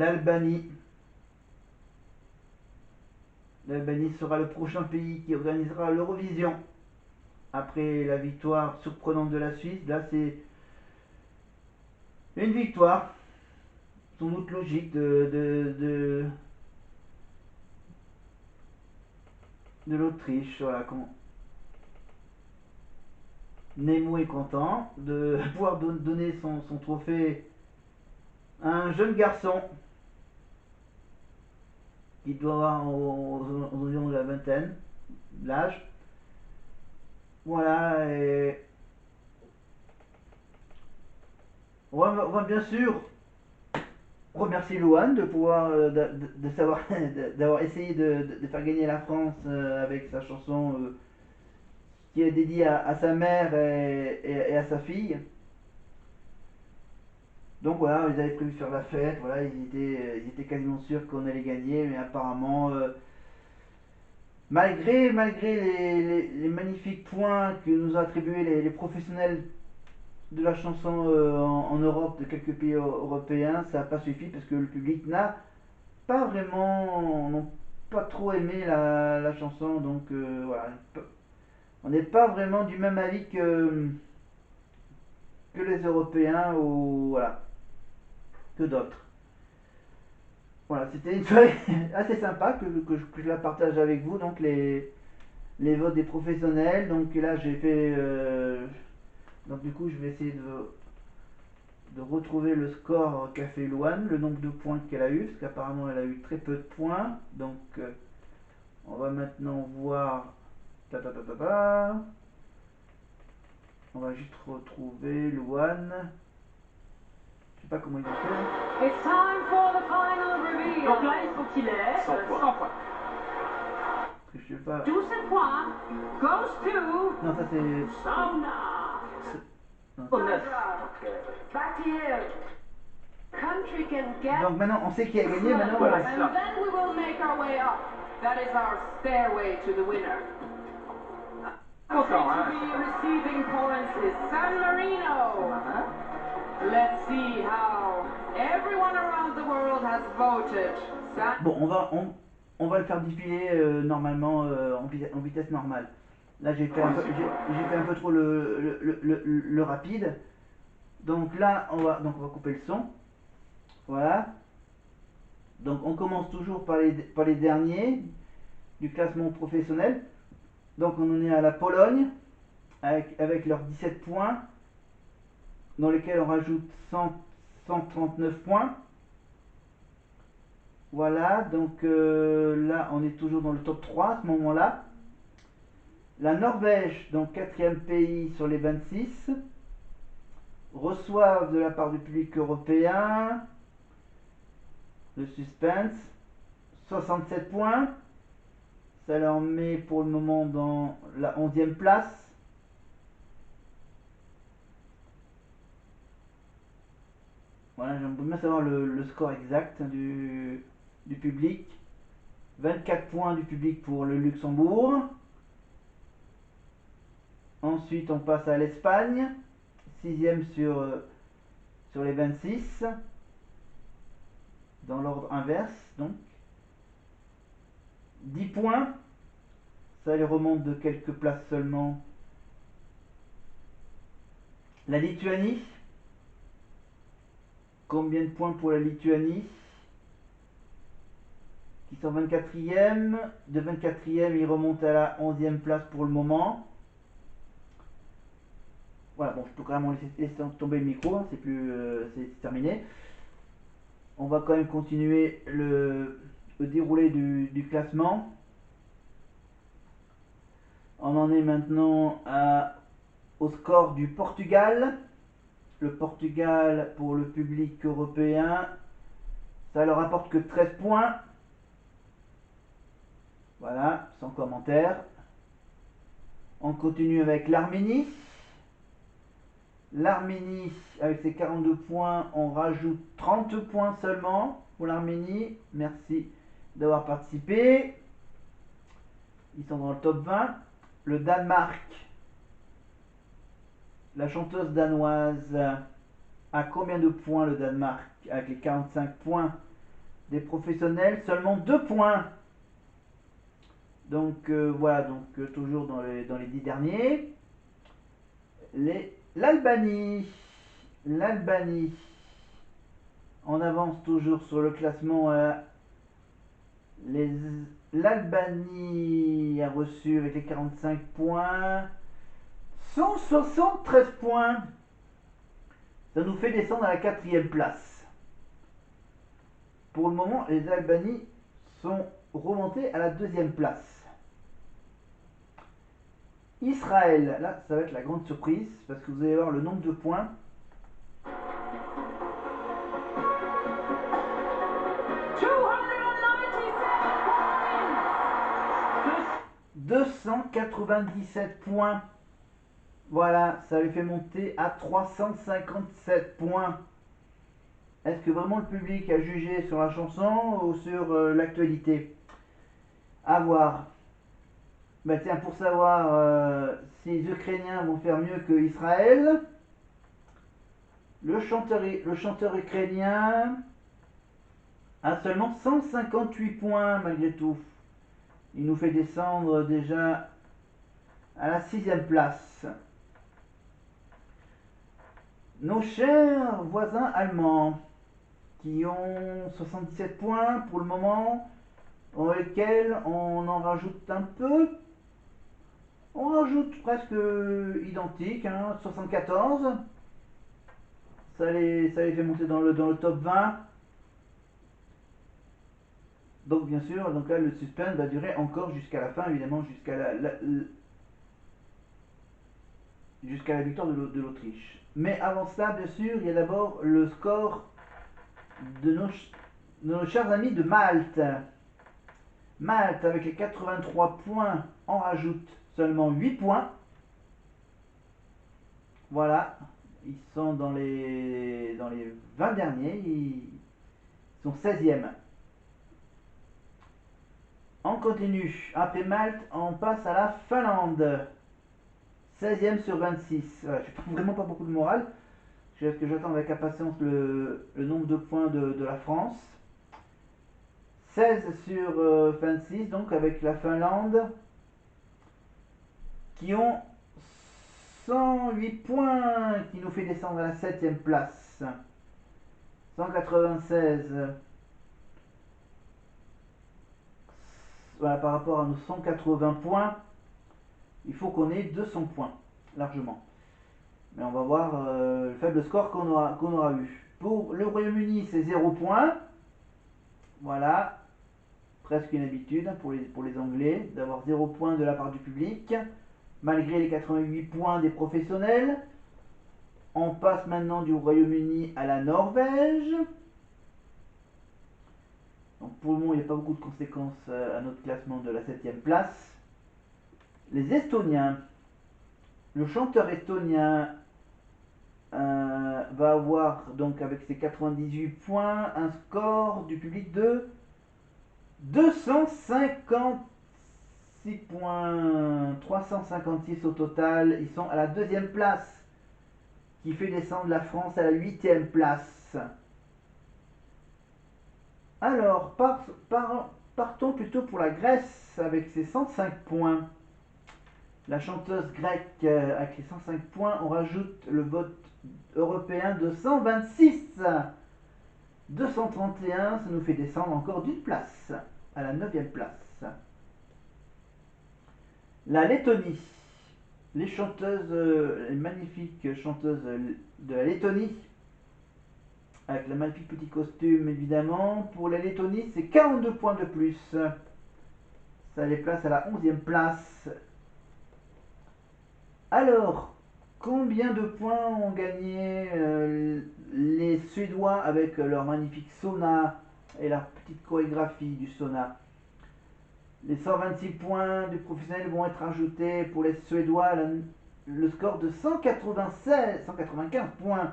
l'Albanie. L'Albanie sera le prochain pays qui organisera l'Eurovision. Après la victoire surprenante de la Suisse, là c'est une victoire, sans doute logique de l'Autriche. Voilà, Nemo est content de pouvoir donner son trophée à un jeune garçon qui doit avoir aux environs de la vingtaine, l'âge. Voilà, et on va bien sûr remercier Louane de pouvoir de savoir d'avoir essayé de faire gagner la France avec sa chanson qui est dédiée à sa mère et à sa fille. Donc voilà, ils avaient prévu de faire la fête, voilà, ils étaient quasiment sûrs qu'on allait gagner, mais apparemment, malgré les magnifiques points que nous ont attribués les professionnels de la chanson en Europe, de quelques pays européens, ça n'a pas suffi parce que le public n'a pas vraiment, n'ont pas trop aimé la chanson, donc voilà, on n'est pas vraiment du même avis que les Européens ou voilà, que d'autres. Voilà, c'était une soirée assez sympa que je la partage avec vous, donc les votes des professionnels. Donc là j'ai fait, donc du coup je vais essayer de retrouver le score qu'a fait Louane, le nombre de points qu'elle a eu, parce qu'apparemment elle a eu très peu de points. Donc on va maintenant voir. On va juste retrouver Louane. Je sais pas comment il a fait. It's time for the final reveal. Donc là, il faut qu'il ait 100 points. Je sais pas. 12 points goes to Non, ça c'est. Sauna. Back to you. Country can get. Donc maintenant, on sait qui a gagné. Maintenant, Voilà, and then we will make our way up. That is our stairway to the winner. Content, to be receiving points is San Marino. Let's see how everyone around the world has voted. Bon, on va le faire défiler normalement en vitesse normale. Là, j'ai fait un peu trop le rapide. Donc là, on va couper le son. Voilà. Donc on commence toujours par les derniers du classement professionnel. Donc on en est à la Pologne avec leurs 17 points, dans lesquels on rajoute 139 points. Voilà, donc là on est toujours dans le top 3 à ce moment-là. La Norvège, donc quatrième pays sur les 26, reçoivent de la part du public européen, le suspense, 67 points. Ça leur met pour le moment dans la 11e place. Voilà, j'aimerais bien savoir le score exact du public. 24 points du public pour le Luxembourg. Ensuite, on passe à l'Espagne. 6e sur les 26. Dans l'ordre inverse, donc. 10 points. Ça les remonte de quelques places seulement. La Lituanie. Combien de points pour la Lituanie? Qui sont 24e. De 24e, ils remontent à la 11e place pour le moment. Voilà, bon, je peux quand même laisser tomber le micro, hein, c'est terminé. On va quand même continuer le déroulé du classement. On en est maintenant au score du Portugal. Le Portugal, pour le public européen, ça leur apporte que 13 points. Voilà, sans commentaire. On continue avec l'Arménie. L'Arménie, avec ses 42 points, on rajoute 30 points seulement pour l'Arménie. Merci d'avoir participé. Ils sont dans le top 20. Le Danemark, la chanteuse danoise, a combien de points le Danemark? Avec les 45 points des professionnels, seulement 2 points. Donc voilà, donc toujours dans les 10 derniers. L'Albanie. L'Albanie. On avance toujours sur le classement. L'Albanie a reçu avec les 45 points 173 points. Ça nous fait descendre à la 4e place. Pour le moment, les Albanies sont remontés à la 2e place. Israël, là ça va être la grande surprise parce que vous allez voir le nombre de points. 297 points. Voilà, ça les fait monter à 357 points. Est-ce que vraiment le public a jugé sur la chanson ou sur l'actualité? À voir. Bah tiens, pour savoir si les Ukrainiens vont faire mieux que Israël, le chanteur ukrainien a seulement 158 points malgré tout. Il nous fait descendre déjà à la 6e place. Nos chers voisins allemands, qui ont 77 points pour le moment, dans lesquels on en rajoute un peu. On rajoute presque identique, hein, 74. Ça les fait monter dans le top 20. Donc bien sûr, donc là le suspense va durer encore jusqu'à la fin, évidemment, jusqu'à la victoire de l'Autriche. Mais avant cela, bien sûr, il y a d'abord le score de nos chers amis de Malte. Malte, avec les 83 points, en rajoute seulement 8 points. Voilà, ils sont dans les 20 derniers, ils sont 16e. On continue. Après Malte, on passe à la Finlande. 16e sur 26. Voilà, je n'ai vraiment pas beaucoup de morale. Parce que j'attends avec impatience le nombre de points de la France. 16 sur 26, donc avec la Finlande, qui ont 108 points, qui nous fait descendre à la 7e place. 196. Voilà, par rapport à nos 180 points, il faut qu'on ait 200 points, largement. Mais on va voir le faible score qu'on aura eu. Pour le Royaume-Uni, c'est 0 points. Voilà, presque une habitude pour les Anglais d'avoir 0 points de la part du public, malgré les 88 points des professionnels. On passe maintenant du Royaume-Uni à la Norvège. Donc pour le moment, il n'y a pas beaucoup de conséquences à notre classement de la 7e place. Les Estoniens. Le chanteur estonien va avoir, donc avec ses 98 points, un score du public de 256 points. 356 au total. Ils sont à la 2e place, qui fait descendre la France à la 8e place. Alors, partons plutôt pour la Grèce avec ses 105 points. La chanteuse grecque avec les 105 points, on rajoute le vote européen de 126. 231, ça nous fait descendre encore d'une place, à la 9e place. La Lettonie. Les chanteuses, les magnifiques chanteuses de la Lettonie, avec le magnifique petit costume évidemment. Pour la Lettonie, c'est 42 points de plus. Ça les place à la 11e place. Alors, combien de points ont gagné les Suédois avec leur magnifique sauna et leur petite chorégraphie du sauna? Les 126 points du professionnel vont être ajoutés pour les Suédois. Le score de 195 points.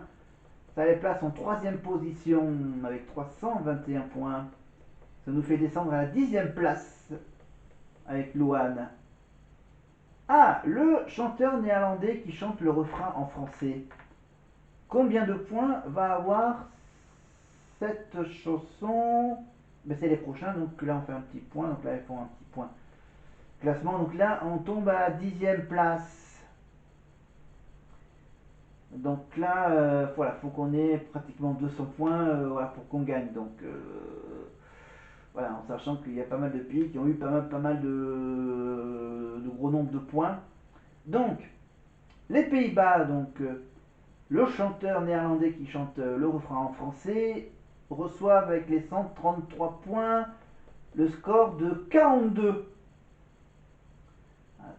Ça les place en 3e position avec 321 points. Ça nous fait descendre à la 10e place avec Luan. Ah, le chanteur néerlandais qui chante le refrain en français. Combien de points va avoir cette chanson? ben, c'est les prochains, donc là on fait un petit point, donc là ils font un petit point classement, donc là on tombe à la 10e place. Donc là, voilà, faut qu'on ait pratiquement 200 points voilà, pour qu'on gagne. Donc voilà, en sachant qu'il y a pas mal de pays qui ont eu pas mal de gros nombre de points. Donc, les Pays-Bas, donc le chanteur néerlandais qui chante le refrain en français, reçoivent avec les 133 points le score de 42.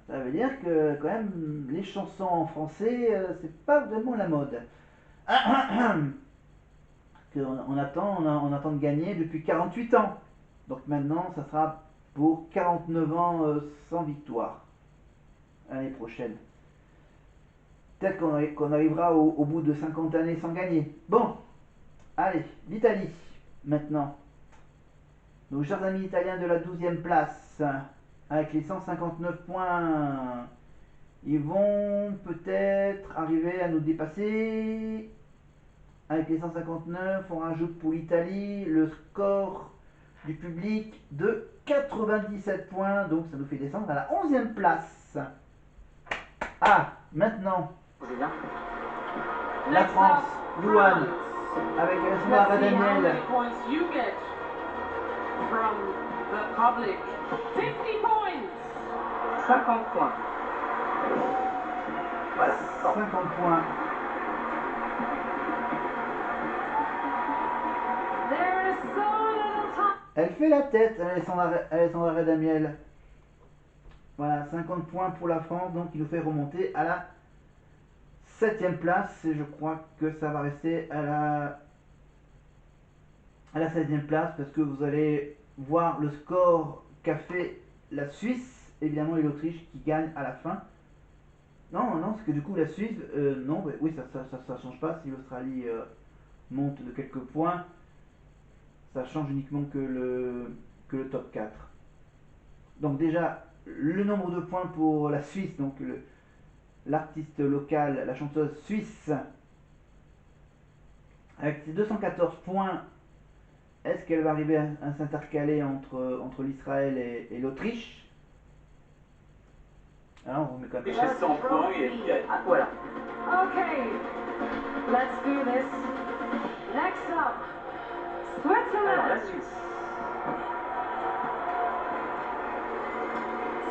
Ça veut dire que quand même les chansons en français, c'est pas vraiment la mode. On attend de gagner depuis 48 ans. Donc maintenant, ça sera pour 49 ans sans victoire l'année prochaine. Peut-être qu'on arrivera au bout de 50 années sans gagner. Bon, allez, l'Italie maintenant. Nos chers amis italiens de la 12e place, avec les 159 points, ils vont peut-être arriver à nous dépasser. Avec les 159, on rajoute pour l'Italie le score du public de 97 points, donc ça nous fait descendre à la 11e place. Ah, maintenant, la France, Louane, avec Alessandra Radamiel. From the public. 50 points. 50 points. Voilà, 50 points. There is so little time. Elle fait la tête, Alessandra Radamiel. Voilà, 50 points pour la France, donc il nous fait remonter à la 7e place. Et je crois que ça va rester à la 16e place, parce que vous allez voir le score qu'a fait la Suisse, évidemment, et l'Autriche qui gagnent à la fin. Non, parce que du coup la Suisse, non, oui, ça change pas. Si l'Australie monte de quelques points, ça change uniquement que le top 4. Donc déjà, le nombre de points pour la Suisse, donc l'artiste local, la chanteuse suisse, avec ses 214 points, est-ce qu'elle va arriver à s'intercaler entre l'Israël et l'Autriche? Alors on vous met quand même... Déjà 100 points et elle gagne. Ah, voilà. Okay, let's do this. Next up, Alors, la Switzerland. Suisse.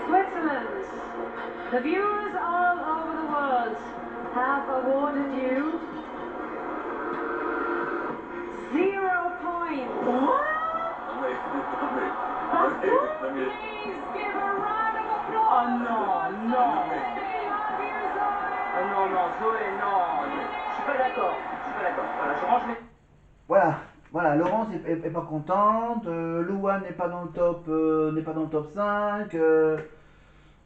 Switzerland. The viewers all over the world have awarded you 0 points. Please give a round of applause. Oh non, non. They love you, Zoe. Oh non, Zoé, non. Je suis pas d'accord. Voilà, je range mes... Voilà, Laurence est pas contente, Louane n'est pas dans le top 5,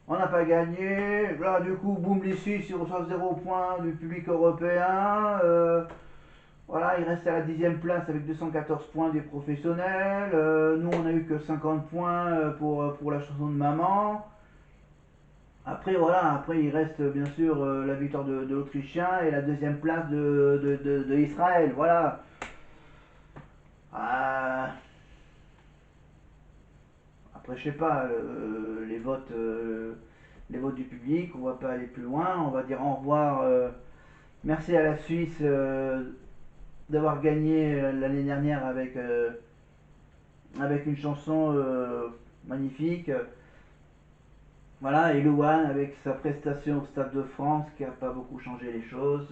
on n'a pas gagné, là du coup, boum, les Suisses ils reçoivent 0 points du public européen, voilà, il reste à la 10e place avec 214 points des professionnels, nous on a eu que 50 points pour la chanson de maman. Après voilà, il reste bien sûr la victoire de l'Autrichien et la 2e place de Israël, voilà. Après je sais pas, les votes du public, on va pas aller plus loin, on va dire au revoir, merci à la Suisse d'avoir gagné l'année dernière avec une chanson magnifique. Voilà, et Louane avec sa prestation au Stade de France qui n'a pas beaucoup changé les choses,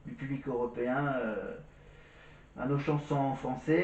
du public européen à nos chansons en français.